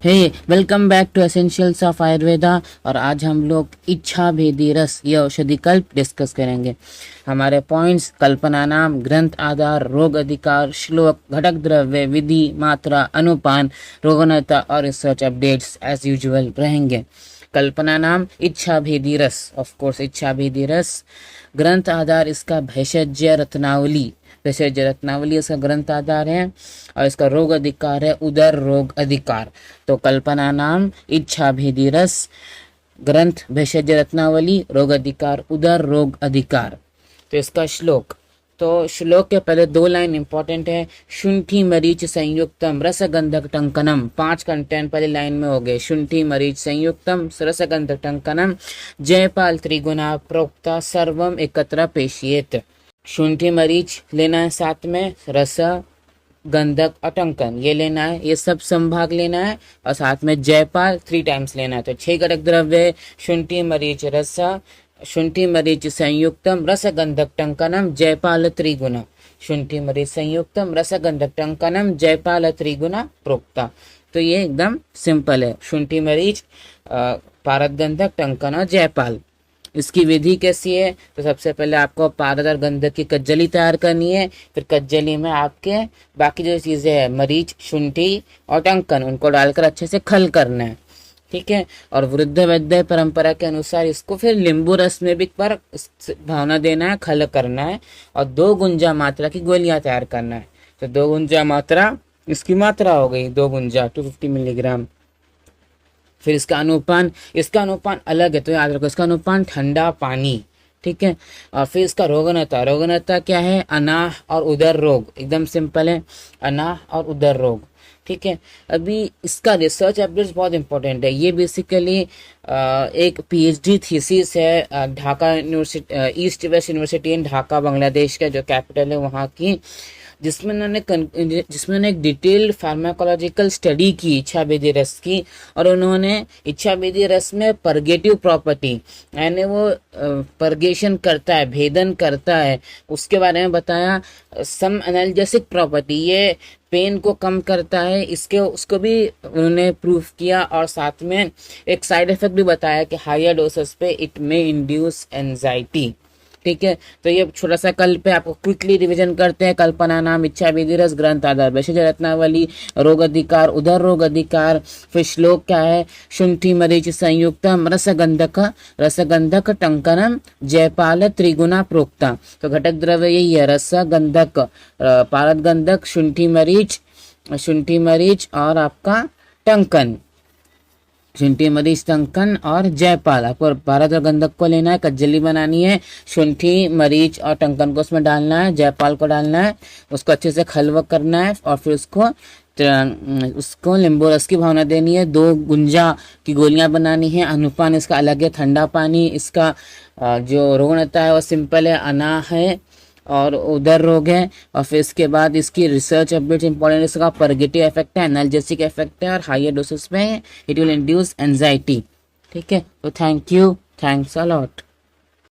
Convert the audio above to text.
Hey welcome back to essentials of Ayurveda. और आज हम लोग इच्छा भेदी रस ये औषधि कल्प डिस्कस करेंगे। हमारे पॉइंट्स कल्पना नाम, ग्रंथ आधार, रोग अधिकार, श्लोक, घटक द्रव्य, विधि, मात्रा, अनुपान, रोगनता और रिसर्च अपडेट्स एज यूजुअल रहेंगे। कल्पना नाम इच्छा भेदी रस, ऑफ कोर्स इच्छा भेदी रस। ग्रंथ आधार इसका भेषज रत्नावली, भेषज रत्नावली इसका ग्रंथ आधार है। और इसका रोग अधिकार है उदर रोग अधिकार। तो कल्पना नाम इच्छा भेदी रस, ग्रंथ भेषज रत्नावली, रोग अधिकार उदर रोग अधिकार। तो इसका श्लोक, तो श्लोक के पहले 2 लाइन इंपॉर्टेंट है। शुंठी मरीच संयुक्तम रसगंधक टंकनम, 5 कंटेंट पहले लाइन में हो गए। शुंठी मरीच संयुक्तम रसगंधक टंकनम जयपाल त्रिगुणा प्रोक्ता सर्वम एकत्र पेशियेत। शुंठी मरीच लेना है, साथ में रस गंधक और टंकन ये लेना है, ये सब संभाग लेना है। और साथ में जयपाल 3 टाइम्स लेना है। तो 6 घटक द्रव्य, शुंठी मरीच रस, शुंठी मरीच संयुक्तम रसगंधक टंकनम जयपाल त्रिगुणा, शुंठी मरीच संयुक्तम रसगंधक टंकनम जयपाल त्रिगुणा प्रोक्ता। तो ये एकदम सिंपल है। शुंठी मरीच, पारदगंधक, टंकन और जयपाल। इसकी विधि कैसी है? तो सबसे पहले आपको पारद और गंधक की कज्जली तैयार करनी है। फिर कज्जली में आपके बाकी जो चीज़ें हैं, मरीच, शुंठी और टंकन, उनको डालकर अच्छे से खल करना है, ठीक है। और वृद्ध वैद्य परंपरा के अनुसार इसको फिर नींबू रस में भी पर भावना देना है, खल करना है। और 2 गुंजा मात्रा की गोलियां तैयार करना है। तो 2 गुंजा मात्रा, इसकी मात्रा हो गई 2 गुंजा 250 मिलीग्राम। फिर इसका अनुपान अलग है, तो याद रखो इसका अनुपान ठंडा पानी, ठीक है। और फिर इसका रोगनता, रोगनता क्या है? अनाह और उदर रोग, एकदम सिंपल है, अनाह और उदर रोग, ठीक है। अभी इसका रिसर्च अपडेट्स बहुत इंपॉर्टेंट है। ये बेसिकली एक पीएचडी थीसिस है Dhaka University, East West University in Dhaka Bangladesh का जो कैपिटल है वहाँ की, जिसमें उन्होंने एक डिटेल्ड फार्माकोलॉजिकल स्टडी की इच्छा भेदी रस की। और उन्होंने इच्छा भेदी रस में परगेटिव प्रॉपर्टी, यानी वो परगेशन करता है, भेदन करता है, उसके बारे में बताया। सम एनाल्जेसिक प्रॉपर्टी, ये पेन को कम करता है, उसको भी उन्होंने प्रूफ किया। और साथ में एक साइड इफेक्ट भी बताया कि हायर डोसेस पे इट मे इंड्यूस एंजाइटी, ठीक है। तो ये छोटा सा कल्प पे आपको क्विकली रिवीजन करते हैं। कल्पना नाम इच्छा भेदी रस, ग्रंथ आधार भेषज रत्नावली, रोग अधिकार उदर रोग अधिकार। फिर श्लोक क्या है? शुंठी मरीच संयुक्तम रसगंधक टंकनम जयपाल त्रिगुणा प्रोक्ता। तो घटक द्रव्य यही है, रस गंधक, पारद गंधक, शुंठी मरीच और आपका टंकन, शुंठी मरीच टंकन और जयपाल। आपको पारद और गंधक को लेना है, कज्जली बनानी है, शुंठी मरीच और टंकन को उसमें डालना है, जयपाल को डालना है, उसको अच्छे से खलवक करना है। और फिर उसको नींबू रस की भावना देनी है। 2 गुंजा की गोलियां बनानी है। अनुपान इसका अलग है, ठंडा पानी। इसका जो रोगनता है वो सिंपल है, अना है और उदर रोग है। और फिर इसके बाद इसकी रिसर्च अपडेट इंपॉर्टेंट, इसका परगेटिव इफेक्ट है, एनाल्जेसिक इफेक्ट है, और हायर डोसेस में इट विल इंड्यूस एंजाइटी, ठीक है। तो thank you, thanks a lot.